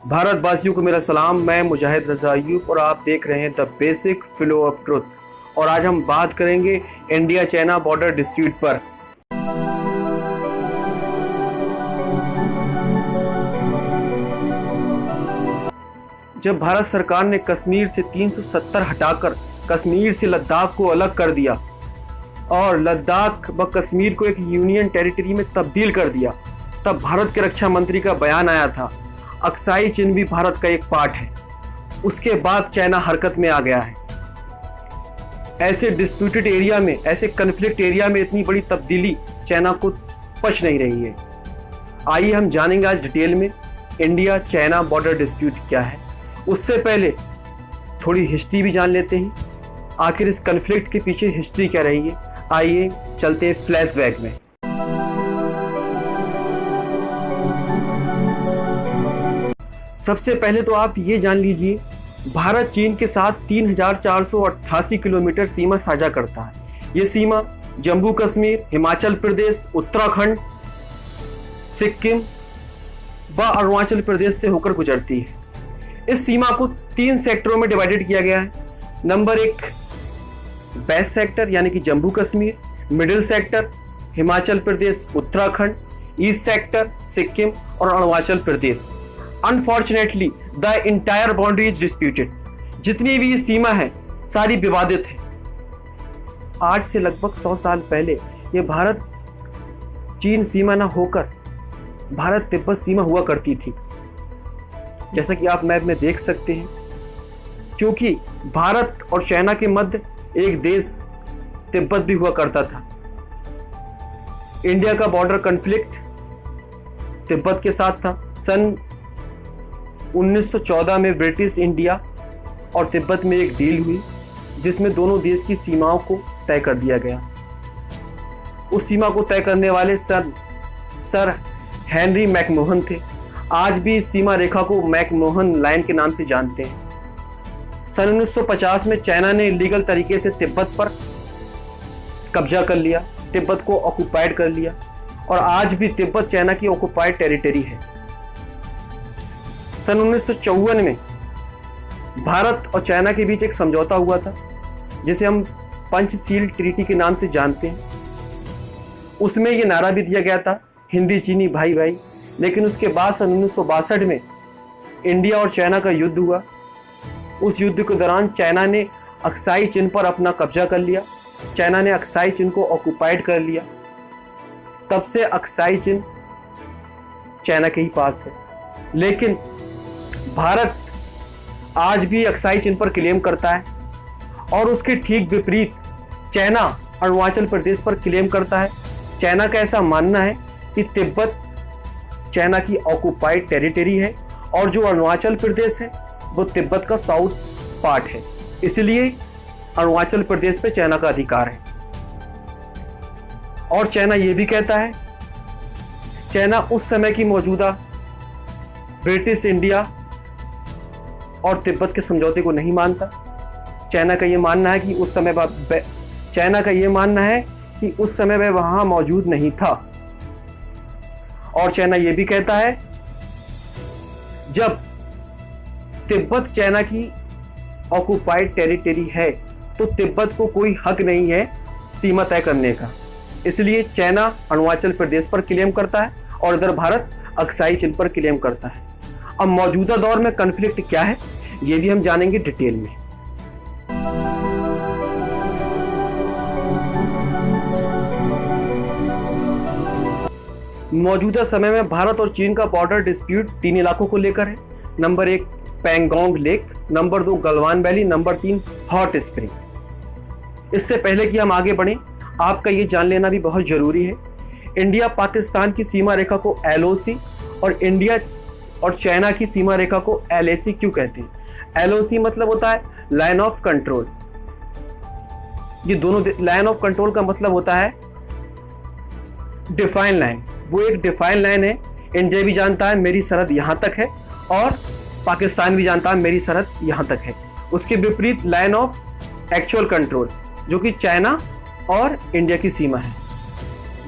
भारतवासियों को मेरा सलाम। मैं मुजाहिद रज़ा अय्यूब और आप देख रहे हैं the basic flow of truth. और आज हम बात करेंगे इंडिया चाइना बॉर्डर डिस्प्यूट पर। जब भारत सरकार ने कश्मीर से 370 हटाकर कश्मीर से लद्दाख को अलग कर दिया और लद्दाख व कश्मीर को एक यूनियन टेरिटरी में तब्दील कर दिया, तब भारत के रक्षा मंत्री का बयान आया था अक्साई चिन भी भारत का एक पार्ट है। उसके बाद चाइना हरकत में आ गया है। ऐसे डिस्प्यूटेड एरिया में, ऐसे कन्फ्लिक्ट एरिया में इतनी बड़ी तब्दीली चाइना को पच नहीं रही है। आइए हम जानेंगे आज डिटेल में इंडिया चाइना बॉर्डर डिस्प्यूट क्या है। उससे पहले थोड़ी हिस्ट्री भी जान लेते हैं, आखिर इस कन्फ्लिक्ट के पीछे हिस्ट्री क्या रही है। आइए चलते हैं फ्लैशबैक में। सबसे पहले तो आप ये जान लीजिए, भारत चीन के साथ 3488 किलोमीटर सीमा साझा करता है। ये सीमा जम्मू कश्मीर, हिमाचल प्रदेश, उत्तराखंड, सिक्किम व अरुणाचल प्रदेश से होकर गुजरती है। इस सीमा को 3 सेक्टरों में डिवाइडेड किया गया है। नंबर 1 वेस्ट सेक्टर यानी कि Jammu Kashmir, middle sector Himachal Pradesh Uttarakhand, east sector Sikkim और Arunachal Pradesh. Unfortunately the entire boundary is disputed. जितनी भी ये सीमा है सारी विवादित है। आज से लगभग 100 साल पहले ये भारत चीन सीमा न होकर भारत तिब्बत सीमा हुआ करती थी, जैसा कि आप मैप में देख सकते हैं। क्योंकि भारत और चाइना के मध्य एक देश तिब्बत भी हुआ करता था। इंडिया का बॉर्डर कॉन्फ्लिक्ट तिब्बत के साथ था। सन 1914 में ब्रिटिश इंडिया और तिब्बत में एक डील हुई जिसमें दोनों देश की सीमाओं को तय कर दिया गया। उस सीमा को तय करने वाले सर हेनरी मैकमोहन थे। आज भी इस सीमा रेखा को मैकमोहन लाइन के नाम से जानते हैं। सन 1950 में चाइना ने इलीगल तरीके से तिब्बत पर कब्जा कर लिया, तिब्बत को ऑक्युपाइड कर लिया और आज भी तिब्बत चाइना की ऑक्युपाइड टेरिटरी है। सन 1954 में भारत और चाइना के बीच एक समझौता हुआ था जिसे हम पंचशील ट्रीटी के नाम से जानते हैं। उसमें यह नारा भी दिया गया था हिंदी चीनी भाई भाई। लेकिन उसके बाद सन 1962 में इंडिया और चाइना का युद्ध हुआ। उस युद्ध के दौरान चाइना ने अक्साई चिन पर अपना कब्जा कर लिया। चाइना ने अक्साई चिन को ऑक्युपाइड कर लिया। तब से अक्साई चिन चाइना के ही पास है। लेकिन भारत आज भी अक्साई चिन पर क्लेम करता है और उसके ठीक विपरीत चाइना अरुणाचल प्रदेश पर क्लेम करता है। चाइना का ऐसा मानना है कि तिब्बत चाइना की ऑक्युपाइड टेरिटरी है और जो अरुणाचल प्रदेश है वो तिब्बत का साउथ पार्ट है, इसलिए अरुणाचल प्रदेश पे चाइना का अधिकार है। और चाइना ये भी कहता है, चाइना उस समय की मौजूदा ब्रिटिश इंडिया और तिब्बत के समझौते को नहीं मानता। चाइना का ये मानना है कि उस समय वह वहां मौजूद नहीं था। और चाइना ये भी कहता है जब तिब्बत चाइना की ऑक्युपाइड टेरिटरी है तो तिब्बत को कोई हक नहीं है सीमा तय करने का। इसलिए चाइना अरुणाचल प्रदेश पर क्लेम करता है और इधर भारत अक्साई चिन पर क्लेम करता है। अब मौजूदा दौर में कॉन्फ्लिक्ट क्या है ये भी हम जानेंगे डिटेल में। मौजूदा समय में भारत और चीन का बॉर्डर डिस्प्यूट 3 इलाकों को लेकर है। Number 1 Pangong lake, number 2 Galwan valley, number 3 hot spring. इससे पहले कि हम आगे बढ़ें, आपका ये जान लेना भी बहुत जरूरी है, इंडिया पाकिस्तान की सीमा रेखा को LOC और इंडिया और चाइना की सीमा रेखा को LAC क्यों कहते हैं। LOC मतलब होता है लाइन ऑफ कंट्रोल। ये दोनों लाइन ऑफ कंट्रोल का मतलब होता है डिफाइन लाइन। वो एक डिफाइन लाइन है। इंडिया भी जानता है मेरी सरहद यहाँ तक है और पाकिस्तान भी जानता है मेरी सरहद यहाँ तक है। उसके विपरीत लाइन ऑफ एक्चुअल कंट्रोल जो कि चाइना और इंडिया की सीमा है।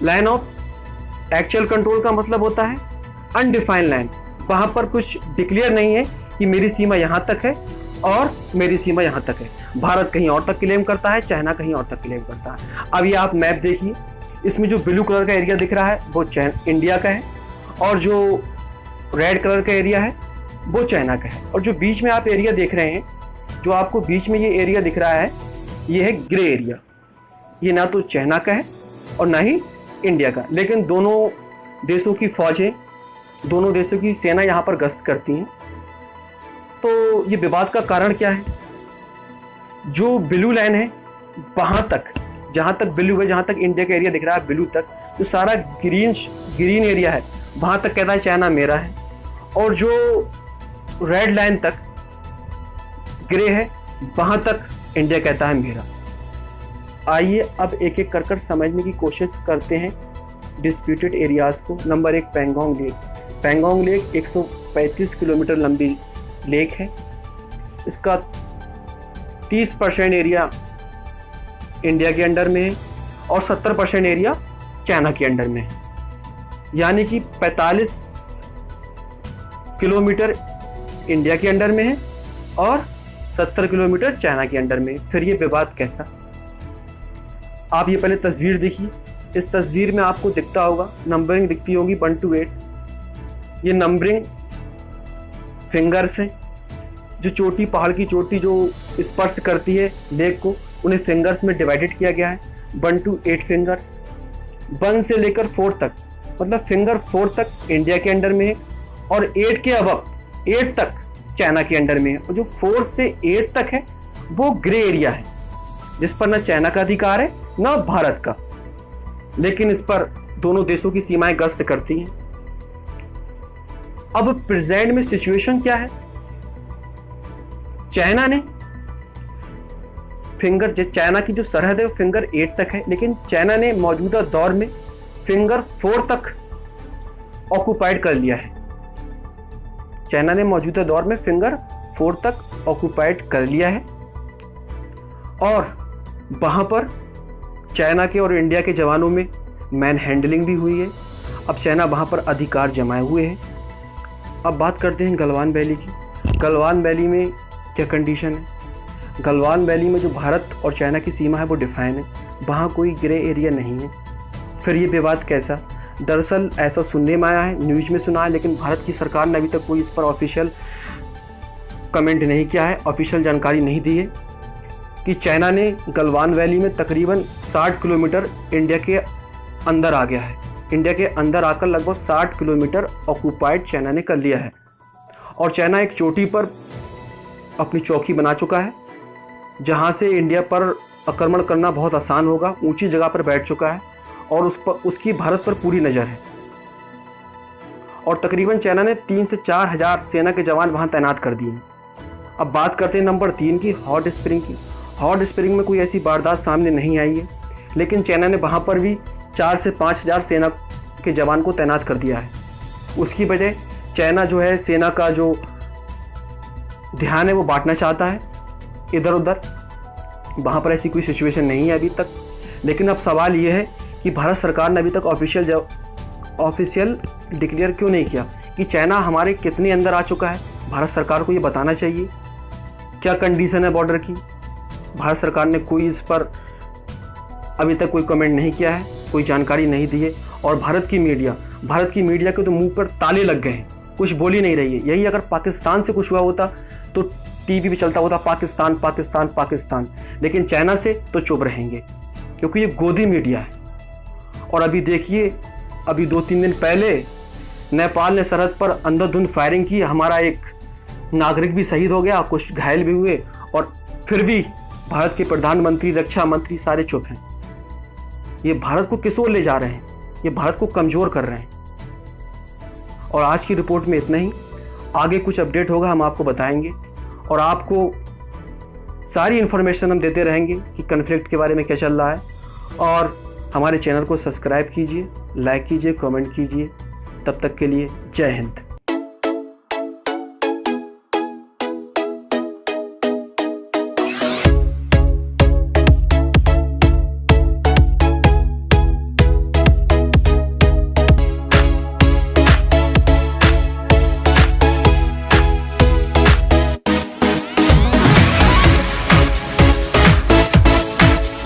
लाइन ऑफ एक्चुअल कंट्रोल का मतलब होता है अनडिफाइंड लाइन, वहाँ पर कुछ डिक्लेयर नहीं है कि मेरी सीमा यहाँ तक है और मेरी सीमा यहाँ तक है। भारत कहीं और तक क्लेम करता है, चाइना कहीं और तक क्लेम करता है। अब ये आप मैप देखिए, इसमें जो ब्लू कलर का एरिया दिख रहा है वो इंडिया का है, और जो रेड कलर का एरिया है वो चाइना का है। और जो बीच में आप एरिया देख रहे हैं, जो आपको बीच में ये एरिया दिख रहा है, ये है ग्रे एरिया। ये ना तो चाइना का है और ना ही इंडिया का, लेकिन दोनों देशों की फौजें, दोनों देशों की सेना यहाँ पर गश्त करती हैं। तो ये विवाद का कारण क्या है? जो ब्लू लाइन है वहाँ तक, जहाँ तक ब्लू है, जहाँ तक इंडिया का एरिया दिख रहा है ब्लू तक, जो सारा ग्रीन एरिया है वहाँ तक कहता है चाइना मेरा है, और जो रेड लाइन तक ग्रे है वहाँ तक इंडिया कहता है मेरा। आइए अब एक एक कर समझने की कोशिश करते हैं डिस्प्यूटेड एरियाज़ को। Number 1, Pangong lake. Pangong lake 135 kilometre लंबी लेक है। इसका 30% एरिया इंडिया के अंडर में है और 70% एरिया चाइना के अंडर में है, यानी कि 45 किलोमीटर इंडिया के अंडर में है और 70 किलोमीटर चाइना के अंडर में। फिर ये विवाद कैसा? आप ये पहले तस्वीर देखिए। इस तस्वीर में आपको दिखता होगा, नंबरिंग दिखती होगी 1 to 8। ये नंबरिंग फिंगर्स हैं। जो चोटी, पहाड़ की चोटी जो स्पर्श करती है लेक को, उन्हें फिंगर्स में डिवाइडेड किया गया है, 1 to 8 फिंगर्स। 1 से लेकर 4 तक, मतलब फिंगर 4 तक इंडिया के अंडर में है और 8 के अबव 8 तक चाइना के अंडर में है। और जो 4 से 8 तक है वो ग्रे एरिया है, जिस पर ना चाइना का अधिकार है ना भारत का, लेकिन इस पर दोनों देशों की सीमाएं गश्त करती हैं। अब प्रेजेंट में सिचुएशन क्या है? चाइना ने चाइना की जो सरहद है वो फिंगर 8 तक है, लेकिन चाइना ने मौजूदा दौर में फिंगर 4 तक ऑक्युपाइड कर लिया है। चाइना ने मौजूदा दौर में फिंगर 4 तक ऑक्युपाइड कर लिया है और वहां पर चाइना के और इंडिया के जवानों में मैन हैंडलिंग भी हुई है। अब चाइना वहां पर अधिकार जमाए हुए है। अब बात करते हैं गलवान वैली की। गलवान वैली में क्या कंडीशन है? गलवान वैली में जो भारत और चाइना की सीमा है वो डिफाइन है, वहाँ कोई ग्रे एरिया नहीं है। फिर ये विवाद कैसा? दरअसल ऐसा सुनने में आया है, न्यूज़ में सुना है, लेकिन भारत की सरकार ने अभी तक कोई इस पर ऑफिशियल कमेंट नहीं किया है, ऑफिशियल जानकारी नहीं दी है कि चाइना ने गलवान वैली में तकरीबन 60 किलोमीटर इंडिया के अंदर आ गया है। इंडिया के अंदर आकर लगभग 60 किलोमीटर ऑक्युपाइड चाइना ने कर लिया है और चाइना एक चोटी पर अपनी चौकी बना चुका है, जहां से इंडिया पर आक्रमण करना बहुत आसान होगा। ऊंची जगह पर बैठ चुका है और उसकी भारत पर पूरी नज़र है। और तकरीबन चाइना ने 3 से 4 हज़ार सेना के जवान वहां तैनात कर दिए। अब बात करते हैं नंबर 3 की, हॉट स्प्रिंग की। हॉट स्प्रिंग में कोई ऐसी वारदात सामने नहीं आई है, लेकिन चाइना ने वहाँ पर भी 4 से 5 हज़ार सेना के जवान को तैनात कर दिया है। उसकी वजह चाइना जो है सेना का जो ध्यान है वो बांटना चाहता है इधर उधर। वहाँ पर ऐसी कोई सिचुएशन नहीं है अभी तक, लेकिन अब सवाल ये है कि भारत सरकार ने अभी तक ऑफिशियल डिक्लेयर क्यों नहीं किया कि चाइना हमारे कितने अंदर आ चुका है। भारत सरकार को ये बताना चाहिए क्या कंडीशन है बॉर्डर की। भारत सरकार ने कोई इस पर अभी तक कोई कमेंट नहीं किया है, कोई जानकारी नहीं दी है। और भारत की मीडिया के तो मुंह पर ताले लग गए हैं, कुछ बोल ही नहीं रही है। यही अगर पाकिस्तान से कुछ हुआ होता तो टीवी पे चलता होता पाकिस्तान पाकिस्तान पाकिस्तान, लेकिन चाइना से तो चुप रहेंगे क्योंकि ये गोदी मीडिया है। और अभी देखिए, अभी 2-3 दिन पहले नेपाल ने सरहद पर अंधाधुंध फायरिंग की, हमारा एक नागरिक भी शहीद हो गया, कुछ घायल भी हुए, और फिर भी भारत के प्रधानमंत्री, रक्षा मंत्री सारे चुप हैं। ये भारत को किस ओर ले जा रहे हैं? ये भारत को कमज़ोर कर रहे हैं। और आज की रिपोर्ट में इतना ही। आगे कुछ अपडेट होगा हम आपको बताएंगे और आपको सारी इन्फॉर्मेशन हम देते रहेंगे कि कन्फ्लिक्ट के बारे में क्या चल रहा है। और हमारे चैनल को सब्सक्राइब कीजिए, लाइक कीजिए, कमेंट कीजिए। तब तक के लिए जय हिंद।